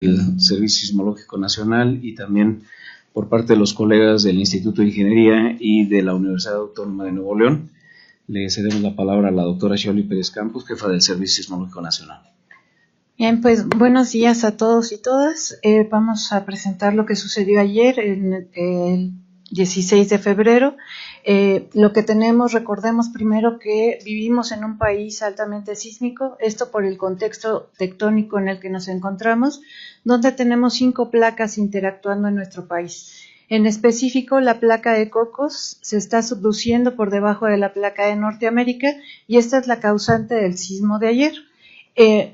del Servicio Sismológico Nacional y también por parte de los colegas del Instituto de Ingeniería y de la Universidad Autónoma de Nuevo León. Le cedemos la palabra a la doctora Xioli Pérez Campos, jefa del Servicio Sismológico Nacional. Bien, pues buenos días a todos y todas. Vamos a presentar lo que sucedió ayer, el 16 de febrero. Lo que tenemos, recordemos primero que vivimos en un país altamente sísmico, esto por el contexto tectónico en el que nos encontramos, donde tenemos 5 placas interactuando en nuestro país. En específico, la placa de Cocos se está subduciendo por debajo de la placa de Norteamérica y esta es la causante del sismo de ayer.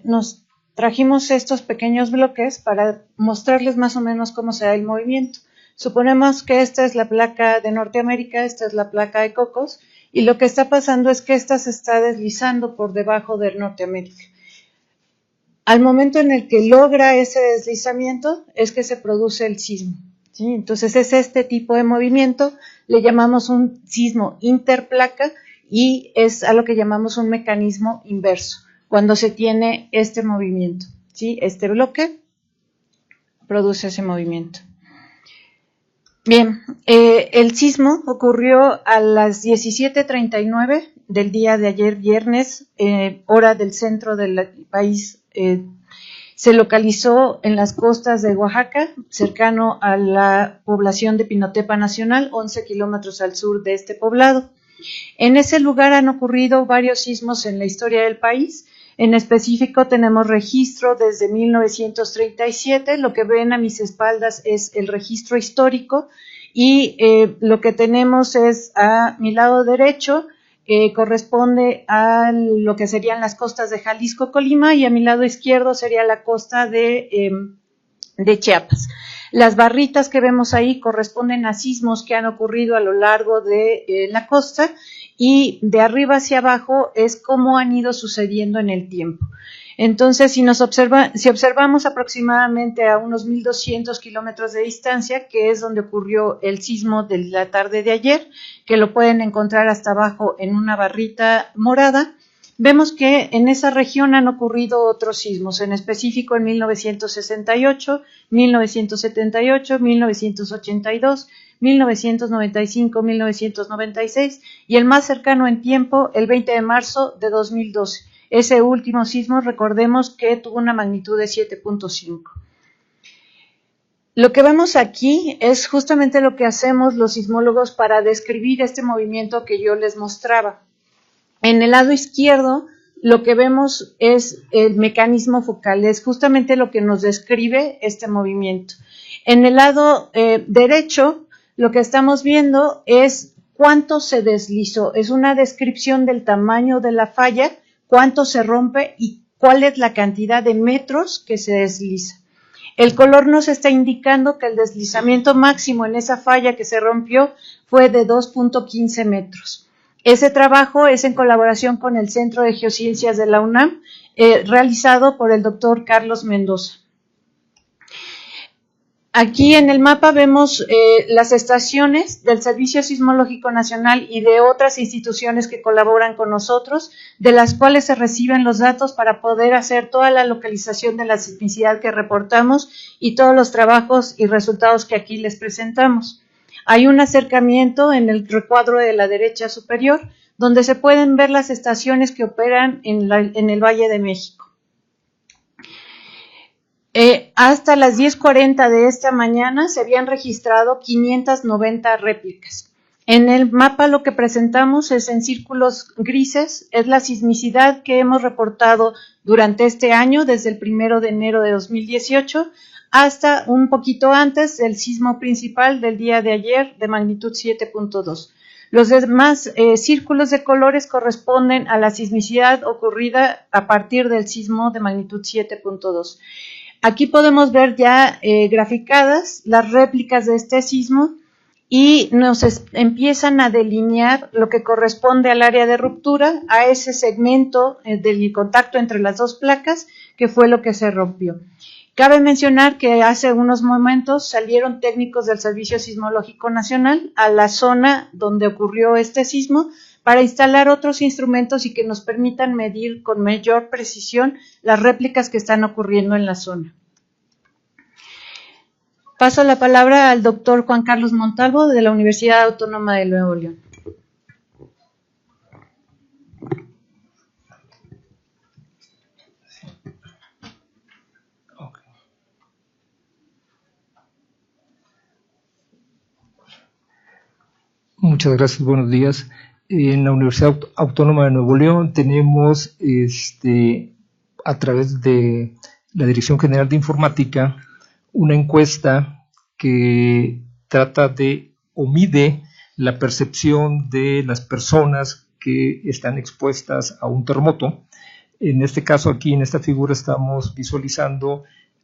Nos trajimos estos pequeños bloques para mostrarles más o menos cómo se da el movimiento. Suponemos que esta es la placa de Norteamérica, esta es la placa de Cocos, y lo que está pasando es que esta se está deslizando por debajo de Norteamérica. Al momento en el que logra ese deslizamiento es que se produce el sismo, ¿sí? Entonces es este tipo de movimiento, le llamamos un sismo interplaca y es a lo que llamamos un mecanismo inverso, cuando se tiene este movimiento, ¿sí? Este bloque produce ese movimiento. Bien, el sismo ocurrió a las 17:39 del día de ayer viernes, hora del centro del país. Se localizó en las costas de Oaxaca, cercano a la población de Pinotepa Nacional, 11 kilómetros al sur de este poblado. En ese lugar han ocurrido varios sismos en la historia del país. En específico tenemos registro desde 1937, lo que ven a mis espaldas es el registro histórico y lo que tenemos es a mi lado derecho, corresponde a lo que serían las costas de Jalisco, Colima, y a mi lado izquierdo sería la costa de Chiapas. Las barritas que vemos ahí corresponden a sismos que han ocurrido a lo largo de la costa y de arriba hacia abajo es cómo han ido sucediendo en el tiempo. Entonces, si observamos aproximadamente a unos 1,200 kilómetros de distancia, que es donde ocurrió el sismo de la tarde de ayer, que lo pueden encontrar hasta abajo en una barrita morada, vemos que en esa región han ocurrido otros sismos, en específico en 1968, 1978, 1982, 1995, 1996 y el más cercano en tiempo, el 20 de marzo de 2012. Ese último sismo, recordemos que tuvo una magnitud de 7.5. Lo que vemos aquí es justamente lo que hacemos los sismólogos para describir este movimiento que yo les mostraba. En el lado izquierdo, lo que vemos es el mecanismo focal, es justamente lo que nos describe este movimiento. En el lado derecho, lo que estamos viendo es cuánto se deslizó, es una descripción del tamaño de la falla, cuánto se rompe y cuál es la cantidad de metros que se desliza. El color nos está indicando que el deslizamiento máximo en esa falla que se rompió fue de 2.15 metros. Ese trabajo es en colaboración con el Centro de Geociencias de la UNAM, realizado por el doctor Carlos Mendoza. Aquí en el mapa vemos las estaciones del Servicio Sismológico Nacional y de otras instituciones que colaboran con nosotros, de las cuales se reciben los datos para poder hacer toda la localización de la sismicidad que reportamos y todos los trabajos y resultados que aquí les presentamos. Hay un acercamiento en el recuadro de la derecha superior, donde se pueden ver las estaciones que operan en el Valle de México. Hasta las 10:40 de esta mañana se habían registrado 590 réplicas. En el mapa lo que presentamos es en círculos grises, es la sismicidad que hemos reportado durante este año, desde el 1 de enero de 2018 hasta un poquito antes del sismo principal del día de ayer de magnitud 7.2. Los demás círculos de colores corresponden a la sismicidad ocurrida a partir del sismo de magnitud 7.2. Aquí podemos ver ya graficadas las réplicas de este sismo y nos empiezan a delinear lo que corresponde al área de ruptura, a ese segmento del contacto entre las dos placas, que fue lo que se rompió. Cabe mencionar que hace unos momentos salieron técnicos del Servicio Sismológico Nacional a la zona donde ocurrió este sismo para instalar otros instrumentos y que nos permitan medir con mayor precisión las réplicas que están ocurriendo en la zona. Paso la palabra al doctor Juan Carlos Montalvo de la Universidad Autónoma de Nuevo León. Muchas gracias, buenos días. En la Universidad Autónoma de Nuevo León tenemos, a través de la Dirección General de Informática, una encuesta que trata de o mide la percepción de las personas que están expuestas a un terremoto. En este caso, aquí en esta figura estamos visualizando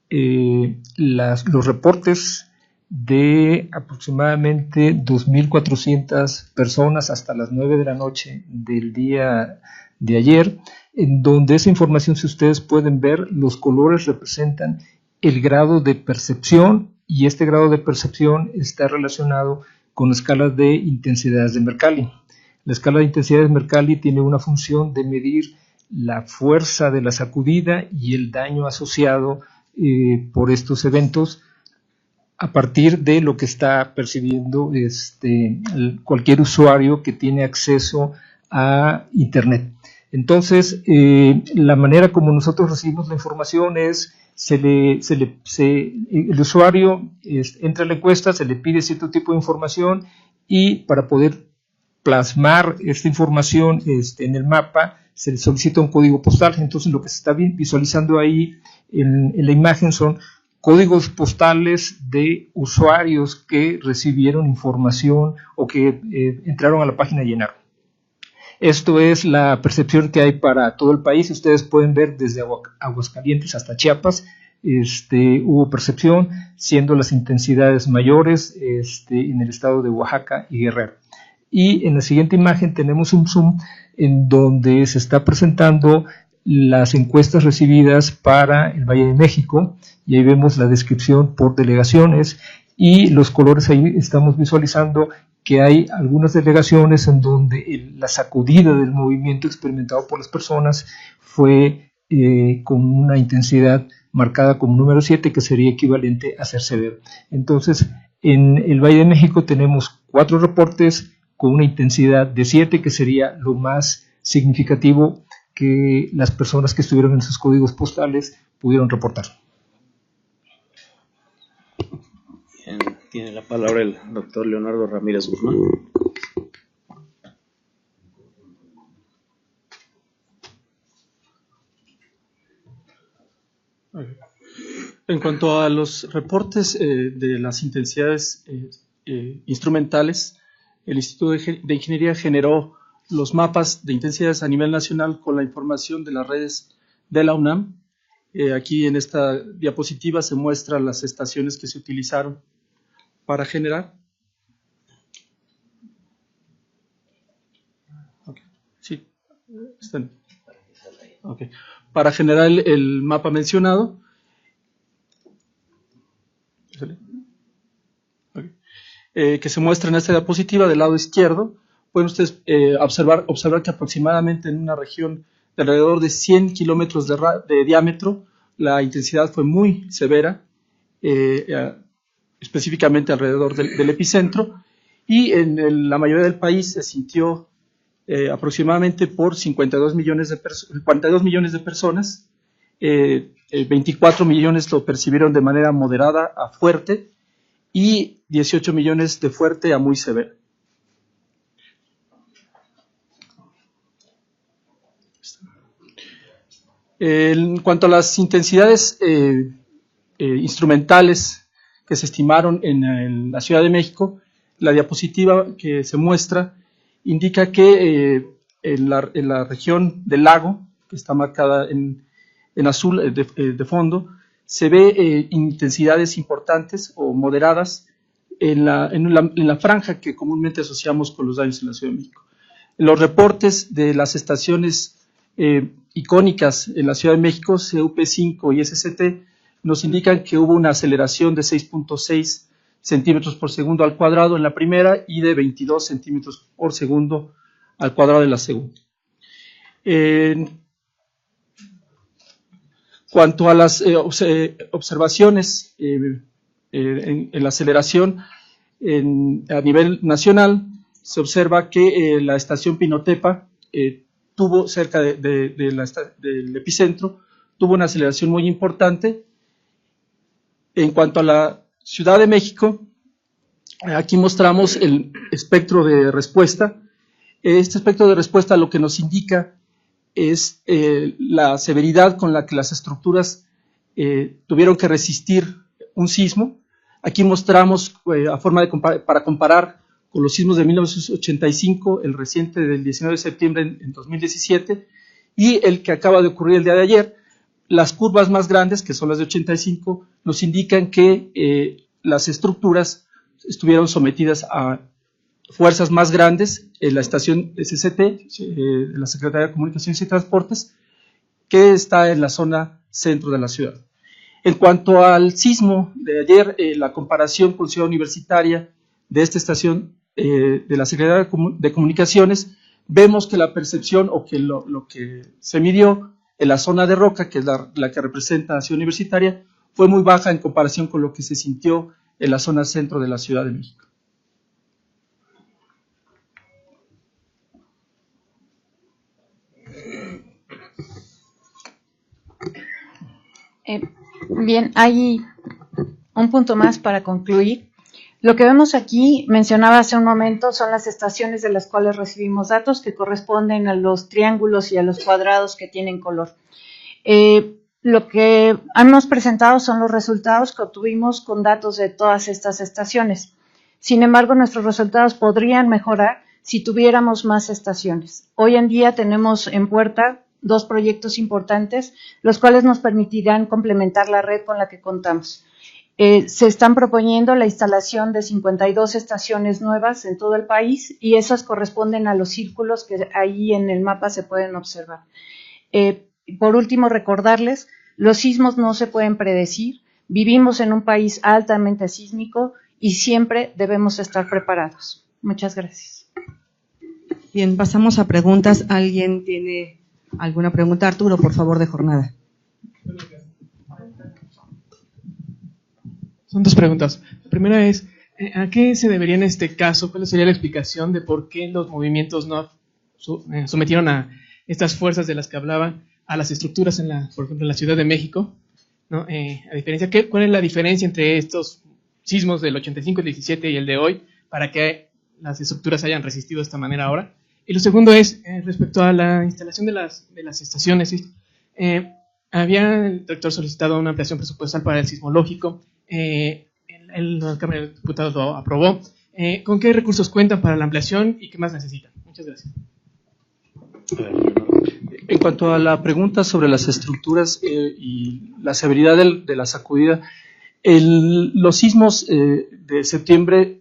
los reportes de aproximadamente 2.400 personas hasta las 9 de la noche del día de ayer, en donde esa información, si ustedes pueden ver, los colores representan el grado de percepción, y este grado de percepción está relacionado con la escala de intensidades de Mercalli. La escala de intensidades de Mercalli tiene una función de medir la fuerza de la sacudida y el daño asociado por estos eventos, a partir de lo que está percibiendo cualquier usuario que tiene acceso a Internet. Entonces, la manera como nosotros recibimos la información es, el usuario entra a la encuesta, se le pide cierto tipo de información, y para poder plasmar esta información en el mapa, se le solicita un código postal. Entonces, lo que se está visualizando ahí en la imagen son códigos postales de usuarios que recibieron información o que entraron a la página y llenaron. Esto es la percepción que hay para todo el país. Ustedes pueden ver desde Aguascalientes hasta Chiapas, hubo percepción, siendo las intensidades mayores en el estado de Oaxaca y Guerrero. Y en la siguiente imagen tenemos un zoom en donde se está presentando las encuestas recibidas para el Valle de México, y ahí vemos la descripción por delegaciones, y los colores ahí estamos visualizando que hay algunas delegaciones en donde la sacudida del movimiento experimentado por las personas fue con una intensidad marcada como número 7, que sería equivalente a ser severo. Entonces, en el Valle de México tenemos 4 reportes con una intensidad de 7, que sería lo más significativo que las personas que estuvieron en esos códigos postales pudieron reportar. Bien, tiene la palabra el doctor Leonardo Ramírez Guzmán. En cuanto a los reportes de las intensidades instrumentales, el Instituto de Ingeniería generó los mapas de intensidades a nivel nacional con la información de las redes de la UNAM. Aquí en esta diapositiva se muestran las estaciones que se utilizaron para generar. Okay. Sí, están. Okay. Para generar el mapa mencionado. Okay. Que se muestra en esta diapositiva del lado izquierdo. Pueden ustedes observar que aproximadamente en una región de alrededor de 100 kilómetros de diámetro, la intensidad fue muy severa, específicamente alrededor del epicentro, y en la mayoría del país se sintió aproximadamente por 42 millones de personas. 24 millones lo percibieron de manera moderada a fuerte, y 18 millones de fuerte a muy severo. En cuanto a las intensidades instrumentales que se estimaron en la Ciudad de México, la diapositiva que se muestra indica que en la región del lago, que está marcada en azul de fondo, se ve intensidades importantes o moderadas en la franja que comúnmente asociamos con los daños en la Ciudad de México. Los reportes de las estaciones icónicas en la Ciudad de México, CUP5 y SCT, nos indican que hubo una aceleración de 6.6 centímetros por segundo al cuadrado en la primera y de 22 centímetros por segundo al cuadrado en la segunda. En cuanto a las observaciones en la aceleración a nivel nacional, se observa que la estación Pinotepa tuvo cerca del epicentro, tuvo una aceleración muy importante. En cuanto a la Ciudad de México, aquí mostramos el espectro de respuesta. Este espectro de respuesta lo que nos indica es la severidad con la que las estructuras tuvieron que resistir un sismo. Aquí mostramos para comparar con los sismos de 1985, el reciente del 19 de septiembre en 2017 y el que acaba de ocurrir el día de ayer. Las curvas más grandes, que son las de 85, nos indican que las estructuras estuvieron sometidas a fuerzas más grandes en la estación SCT, de la Secretaría de Comunicaciones y Transportes, que está en la zona centro de la ciudad. En cuanto al sismo de ayer, la comparación con Ciudad Universitaria de esta estación de la Secretaría de Comunicaciones, vemos que la percepción o que lo que se midió en la zona de Roca, que es la que representa a Ciudad Universitaria, fue muy baja en comparación con lo que se sintió en la zona centro de la Ciudad de México. Bien, hay un punto más para concluir. Lo que vemos aquí, mencionaba hace un momento, son las estaciones de las cuales recibimos datos que corresponden a los triángulos y a los cuadrados que tienen color. Lo que hemos presentado son los resultados que obtuvimos con datos de todas estas estaciones. Sin embargo, nuestros resultados podrían mejorar si tuviéramos más estaciones. Hoy en día tenemos en puerta 2 proyectos importantes, los cuales nos permitirán complementar la red con la que contamos. Se están proponiendo la instalación de 52 estaciones nuevas en todo el país y esas corresponden a los círculos que ahí en el mapa se pueden observar. Por último, recordarles, los sismos no se pueden predecir, vivimos en un país altamente sísmico y siempre debemos estar preparados. Muchas gracias. Bien, pasamos a preguntas. ¿Alguien tiene alguna pregunta? Arturo, por favor, de jornada. Son 2 preguntas. La primera es, ¿a qué se debería en este caso? ¿Cuál sería la explicación de por qué los movimientos no sometieron a estas fuerzas de las que hablaban a las estructuras, por ejemplo, en la Ciudad de México? ¿No? A diferencia, ¿cuál es la diferencia entre estos sismos del 85, el 17 y el de hoy para que las estructuras hayan resistido de esta manera ahora? Y lo segundo es, respecto a la instalación de las estaciones, había el rector solicitado una ampliación presupuestal para el sismológico, la Cámara de Diputados lo aprobó. ¿Con qué recursos cuentan para la ampliación y qué más necesitan? Muchas gracias. En cuanto a la pregunta sobre las estructuras y la severidad de la sacudida, los sismos de septiembre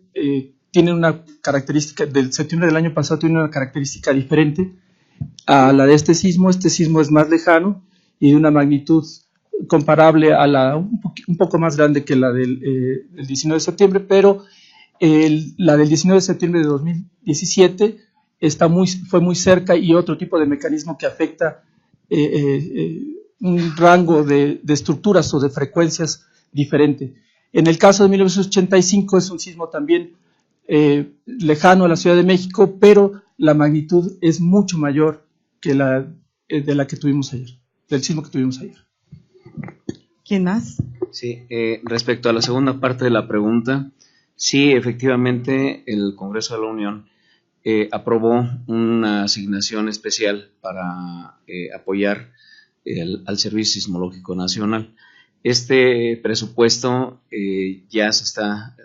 tienen una característica, del septiembre del año pasado tiene una característica diferente a la de este sismo. Este sismo es más lejano y de una magnitud comparable a un poco más grande que la del 19 de septiembre, pero la del 19 de septiembre de 2017 fue muy cerca y otro tipo de mecanismo que afecta un rango de estructuras o de frecuencias diferente. En el caso de 1985 es un sismo también lejano a la Ciudad de México, pero la magnitud es mucho mayor que de la que tuvimos ayer, del sismo que tuvimos ayer. ¿Quién más? Sí, respecto a la segunda parte de la pregunta, sí, efectivamente, el Congreso de la Unión aprobó una asignación especial para apoyar al Servicio Sismológico Nacional. Este presupuesto ya se está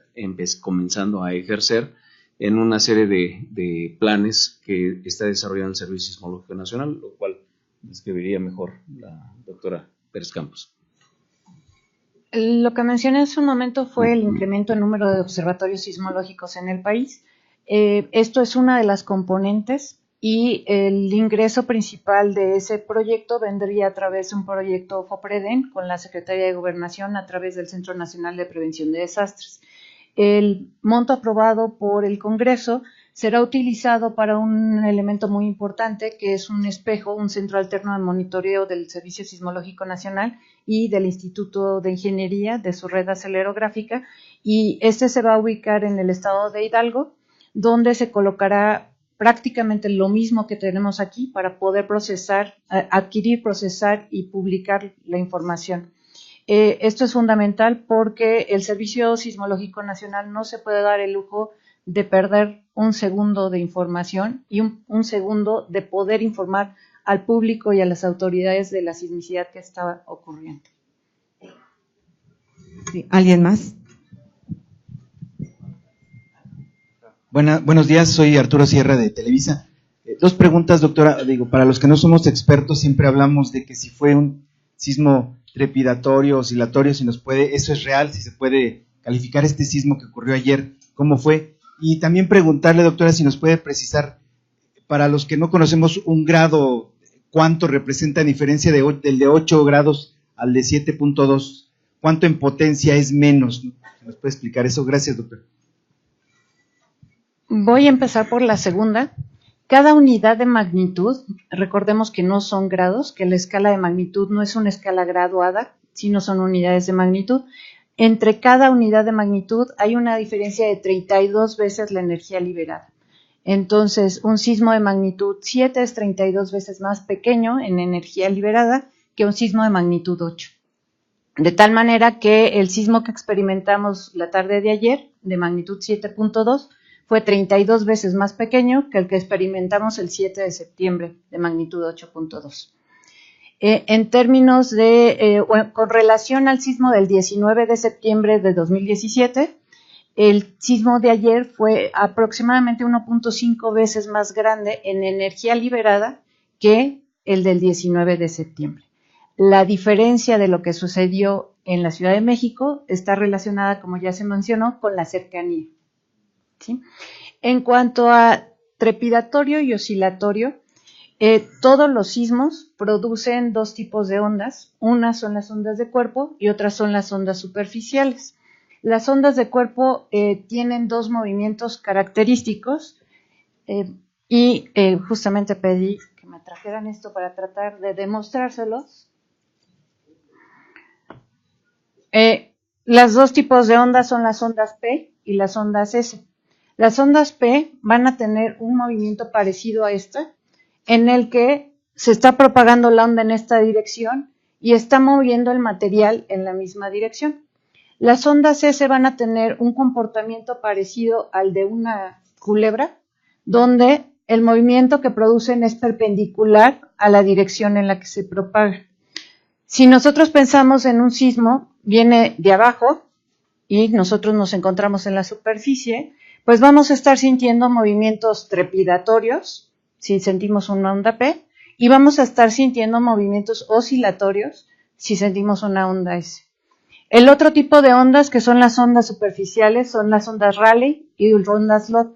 comenzando a ejercer en una serie de planes que está desarrollando el Servicio Sismológico Nacional, lo cual describiría mejor la doctora Pérez Campos. Lo que mencioné hace un momento fue el incremento en número de observatorios sismológicos en el país. Esto es una de las componentes y el ingreso principal de ese proyecto vendría a través de un proyecto FOPREDEN con la Secretaría de Gobernación a través del Centro Nacional de Prevención de Desastres. El monto aprobado por el Congreso será utilizado para un elemento muy importante que es un espejo, un centro alterno de monitoreo del Servicio Sismológico Nacional y del Instituto de Ingeniería de su red acelerográfica, y este se va a ubicar en el estado de Hidalgo, donde se colocará prácticamente lo mismo que tenemos aquí para poder procesar, adquirir, procesar y publicar la información. Esto es fundamental porque el Servicio Sismológico Nacional no se puede dar el lujo de perder un segundo de información y un segundo de poder informar al público y a las autoridades de la sismicidad que está ocurriendo. Sí, ¿alguien más? Buenos días, soy Arturo Sierra de Televisa. Dos preguntas, doctora. Para los que no somos expertos, siempre hablamos de que si fue un sismo trepidatorio, oscilatorio, si nos puede, eso es real, si se puede calificar este sismo que ocurrió ayer, ¿cómo fue? Y también preguntarle, doctora, si nos puede precisar, para los que no conocemos un grado, ¿cuánto representa en diferencia del de 8 grados al de 7.2? ¿Cuánto en potencia es menos? ¿Nos puede explicar eso? Gracias, doctora. Voy a empezar por la segunda. Cada unidad de magnitud, recordemos que no son grados, que la escala de magnitud no es una escala graduada, sino son unidades de magnitud. Entre cada unidad de magnitud hay una diferencia de 32 veces la energía liberada. Entonces, un sismo de magnitud 7 es 32 veces más pequeño en energía liberada que un sismo de magnitud 8. De tal manera que el sismo que experimentamos la tarde de ayer, de magnitud 7.2, fue 32 veces más pequeño que el que experimentamos el 7 de septiembre, de magnitud 8.2. En términos de, con relación al sismo del 19 de septiembre de 2017, el sismo de ayer fue aproximadamente 1.5 veces más grande en energía liberada que el del 19 de septiembre. La diferencia de lo que sucedió en la Ciudad de México está relacionada, como ya se mencionó, con la cercanía. ¿Sí? En cuanto a trepidatorio y oscilatorio, todos los sismos producen dos tipos de ondas. Unas son las ondas de cuerpo y otras son las ondas superficiales. Las ondas de cuerpo tienen dos movimientos característicos y justamente pedí que me trajeran esto para tratar de demostrárselos. Las dos tipos de ondas son las ondas P y las ondas S. Las ondas P van a tener un movimiento parecido a esta, en el que se está propagando la onda en esta dirección y está moviendo el material en la misma dirección. Las ondas S van a tener un comportamiento parecido al de una culebra, donde el movimiento que producen es perpendicular a la dirección en la que se propaga. Si nosotros pensamos en un sismo, viene de abajo y nosotros nos encontramos en la superficie, pues vamos a estar sintiendo movimientos trepidatorios, si sentimos una onda P, y vamos a estar sintiendo movimientos oscilatorios, si sentimos una onda S. El otro tipo de ondas, que son las ondas superficiales, son las ondas Rayleigh y ondas Loeb.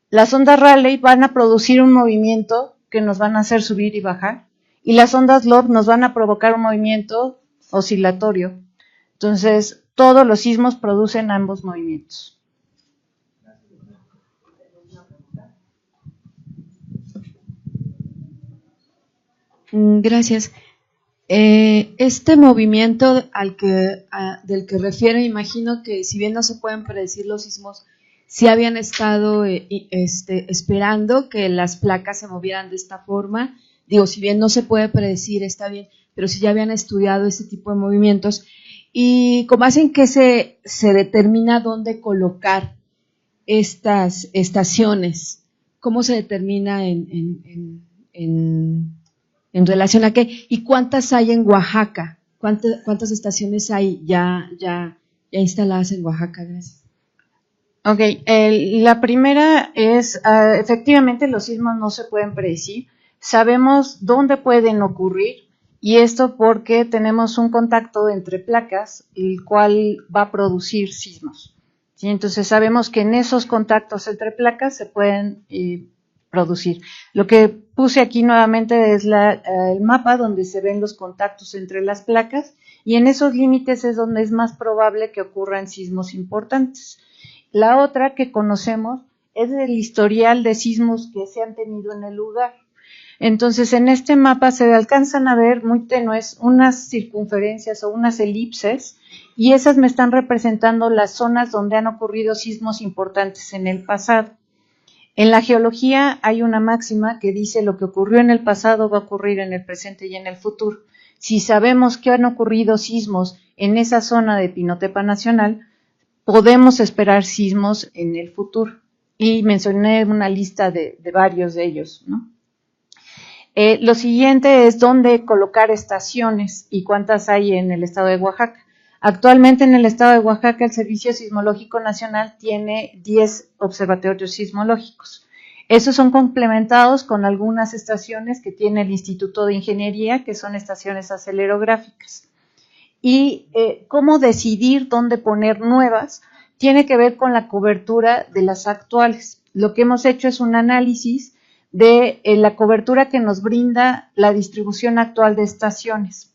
Las ondas Rayleigh van a producir un movimiento que nos van a hacer subir y bajar, y las ondas Loeb nos van a provocar un movimiento oscilatorio. Entonces, todos los sismos producen ambos movimientos. Gracias. Este movimiento del que refiere, imagino que si bien no se pueden predecir los sismos, sí habían estado esperando que las placas se movieran de esta forma. Digo, si bien no se puede predecir, está bien, pero sí ya habían estudiado este tipo de movimientos. Y como hacen que se determina dónde colocar estas estaciones, ¿cómo se determina en relación a qué? ¿Y cuántas hay en Oaxaca? ¿Cuántas estaciones hay ya instaladas en Oaxaca? Gracias. Ok, la primera es, efectivamente los sismos no se pueden predecir, sabemos dónde pueden ocurrir, y esto porque tenemos un contacto entre placas, el cual va a producir sismos. ¿Sí? Entonces sabemos que en esos contactos entre placas se pueden producir. Lo que puse aquí nuevamente es el mapa donde se ven los contactos entre las placas, y en esos límites es donde es más probable que ocurran sismos importantes. La otra que conocemos es el historial de sismos que se han tenido en el lugar. Entonces, en este mapa se alcanzan a ver muy tenues unas circunferencias o unas elipses, y esas me están representando las zonas donde han ocurrido sismos importantes en el pasado. En la geología hay una máxima que dice lo que ocurrió en el pasado va a ocurrir en el presente y en el futuro. Si sabemos que han ocurrido sismos en esa zona de Pinotepa Nacional, podemos esperar sismos en el futuro. Y mencioné una lista de varios de ellos, ¿no? Lo siguiente es dónde colocar estaciones y cuántas hay en el estado de Oaxaca. Actualmente en el estado de Oaxaca el Servicio Sismológico Nacional tiene 10 observatorios sismológicos. Esos son complementados con algunas estaciones que tiene el Instituto de Ingeniería, que son estaciones acelerográficas. Y cómo decidir dónde poner nuevas tiene que ver con la cobertura de las actuales. Lo que hemos hecho es un análisis de la cobertura que nos brinda la distribución actual de estaciones.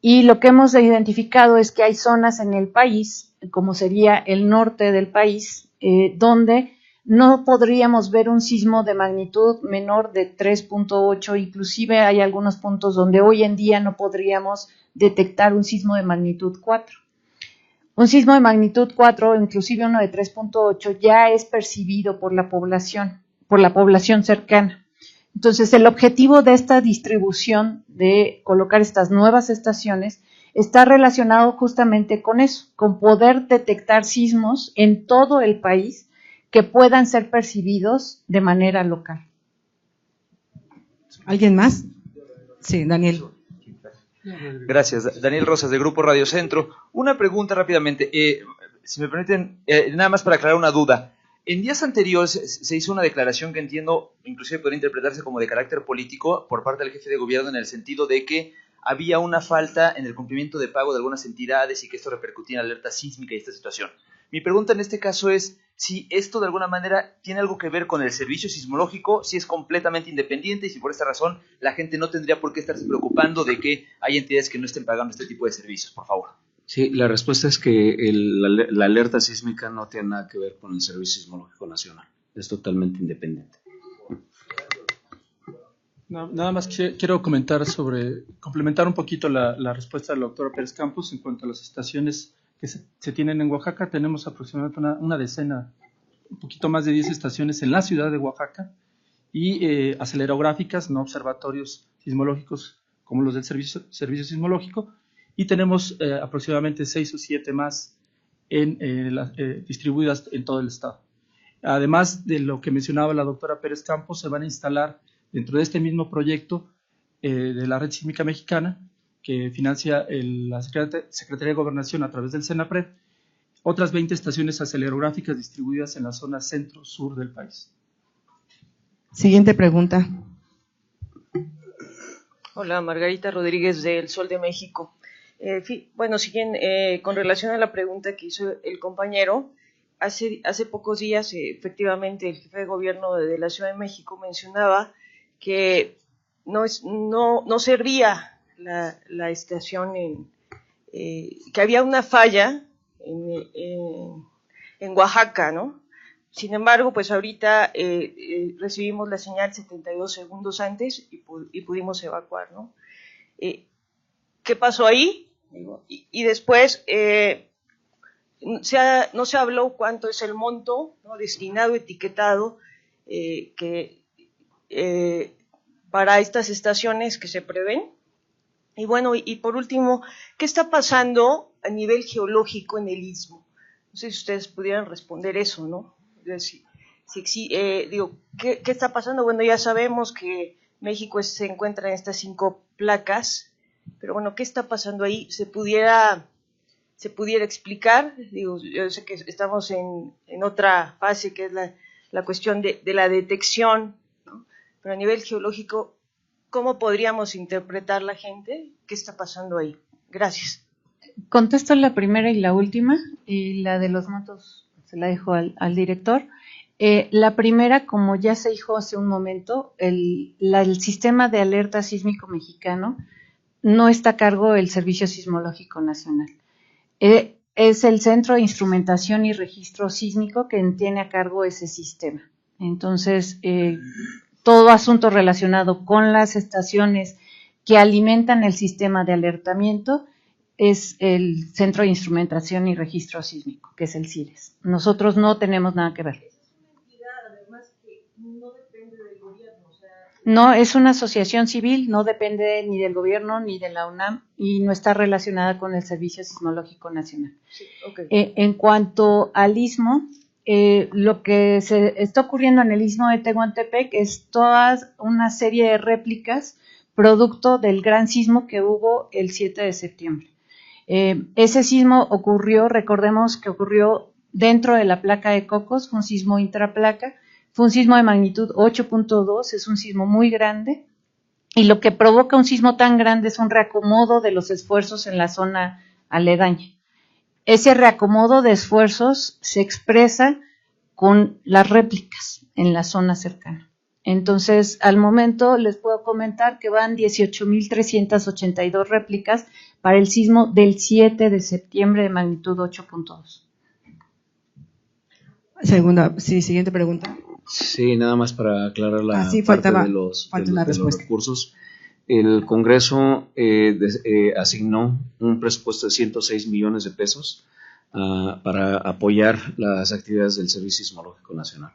Y lo que hemos identificado es que hay zonas en el país, como sería el norte del país, donde no podríamos ver un sismo de magnitud menor de 3.8, inclusive hay algunos puntos donde hoy en día no podríamos detectar un sismo de magnitud 4. Un sismo de magnitud 4, inclusive uno de 3.8, ya es percibido por la población cercana. Entonces, el objetivo de esta distribución de colocar estas nuevas estaciones está relacionado justamente con eso, con poder detectar sismos en todo el país que puedan ser percibidos de manera local. ¿Alguien más? Sí, Daniel. Gracias. Daniel Rosas, de Grupo Radio Centro. Una pregunta rápidamente, si me permiten, nada más para aclarar una duda. En días anteriores se hizo una declaración que entiendo, inclusive podría interpretarse como de carácter político por parte del jefe de gobierno, en el sentido de que había una falta en el cumplimiento de pago de algunas entidades y que esto repercutía en alerta sísmica y esta situación. Mi pregunta en este caso es si esto de alguna manera tiene algo que ver con el servicio sismológico, si es completamente independiente y si por esta razón la gente no tendría por qué estarse preocupando de que hay entidades que no estén pagando este tipo de servicios, por favor. Sí, la respuesta es que la alerta sísmica no tiene nada que ver con el Servicio Sismológico Nacional, es totalmente independiente. Nada más quiero complementar un poquito la respuesta de la doctora Pérez Campos en cuanto a las estaciones que se tienen en Oaxaca. Tenemos aproximadamente una decena, un poquito más de 10 estaciones en la ciudad de Oaxaca y acelerográficas, no observatorios sismológicos como los del Servicio Sismológico, y tenemos aproximadamente 6 o 7 más distribuidas en todo el estado. Además de lo que mencionaba la doctora Pérez Campos, se van a instalar dentro de este mismo proyecto de la Red Sísmica Mexicana, que financia la Secretaría de Gobernación a través del CENAPRED, otras 20 estaciones acelerográficas distribuidas en la zona centro-sur del país. Siguiente pregunta. Hola, Margarita Rodríguez del Sol de México. Bueno, con relación a la pregunta que hizo el compañero, hace pocos días efectivamente el jefe de gobierno de la Ciudad de México mencionaba que no servía la estación, que había una falla en Oaxaca, ¿no? Sin embargo, pues ahorita recibimos la señal 72 segundos antes y pudimos evacuar, ¿no? ¿Qué pasó ahí? Y después no se habló cuánto es el monto, ¿no?, destinado, etiquetado para estas estaciones que se prevén. Y bueno, y por último, ¿qué está pasando a nivel geológico en el Istmo? No sé si ustedes pudieran responder eso, ¿no? ¿Qué está pasando? Bueno, ya sabemos que México se encuentra en estas 5 placas, pero bueno, ¿qué está pasando ahí? ¿Se pudiera explicar? Yo sé que estamos en otra fase, que es la cuestión de la detección, ¿no? Pero a nivel geológico, ¿cómo podríamos interpretar la gente? ¿Qué está pasando ahí? Gracias. Contesto la primera y la última, y la de los montos se la dejo al director. La primera, como ya se dijo hace un momento, el sistema de alerta sísmico mexicano no está a cargo del Servicio Sismológico Nacional. Es el Centro de Instrumentación y Registro Sísmico quien tiene a cargo ese sistema. Entonces, todo asunto relacionado con las estaciones que alimentan el sistema de alertamiento es el Centro de Instrumentación y Registro Sísmico, que es el CIRES. Nosotros no tenemos nada que ver. No, es una asociación civil, no depende ni del gobierno ni de la UNAM y no está relacionada con el Servicio Sismológico Nacional. Sí, okay. En cuanto al istmo, lo que se está ocurriendo en el istmo de Tehuantepec es toda una serie de réplicas producto del gran sismo que hubo el 7 de septiembre. Ese sismo ocurrió, recordemos que ocurrió dentro de la placa de Cocos, fue un sismo intraplaca, fue un sismo de magnitud 8.2, es un sismo muy grande, y lo que provoca un sismo tan grande es un reacomodo de los esfuerzos en la zona aledaña. Ese reacomodo de esfuerzos se expresa con las réplicas en la zona cercana. Entonces, al momento les puedo comentar que van 18.382 réplicas para el sismo del 7 de septiembre de magnitud 8.2. Siguiente pregunta. Sí, nada más para aclarar la parte de los recursos. El Congreso asignó un presupuesto de 106 millones de pesos para apoyar las actividades del Servicio Sismológico Nacional.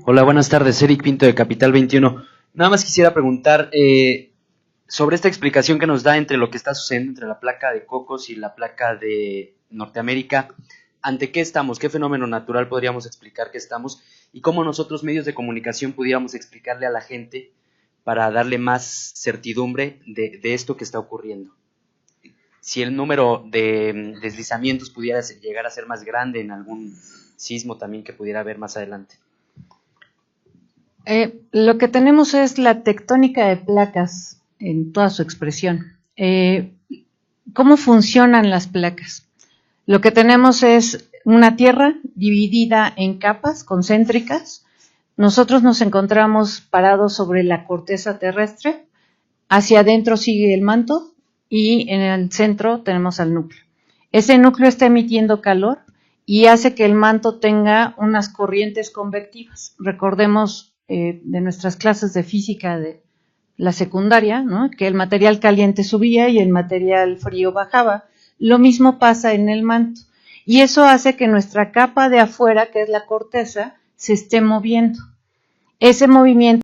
Hola, buenas tardes, Eric Pinto de Capital 21. Nada más quisiera preguntar sobre esta explicación que nos da entre lo que está sucediendo entre la placa de Cocos y la placa de Norteamérica. ¿Ante qué estamos? ¿Qué fenómeno natural podríamos explicar que estamos? Y cómo nosotros, medios de comunicación, pudiéramos explicarle a la gente para darle más certidumbre de esto que está ocurriendo. Si el número de deslizamientos pudiera llegar a ser más grande en algún sismo también que pudiera haber más adelante. Lo que tenemos es la tectónica de placas en toda su expresión. ¿Cómo funcionan las placas? Lo que tenemos es una tierra dividida en capas concéntricas. Nosotros nos encontramos parados sobre la corteza terrestre. Hacia adentro sigue el manto y en el centro tenemos al núcleo. Ese núcleo está emitiendo calor y hace que el manto tenga unas corrientes convectivas. Recordemos de nuestras clases de física de la secundaria, ¿no? Que el material caliente subía y el material frío bajaba. Lo mismo pasa en el manto y eso hace que nuestra capa de afuera, que es la corteza, se esté moviendo. Ese movimiento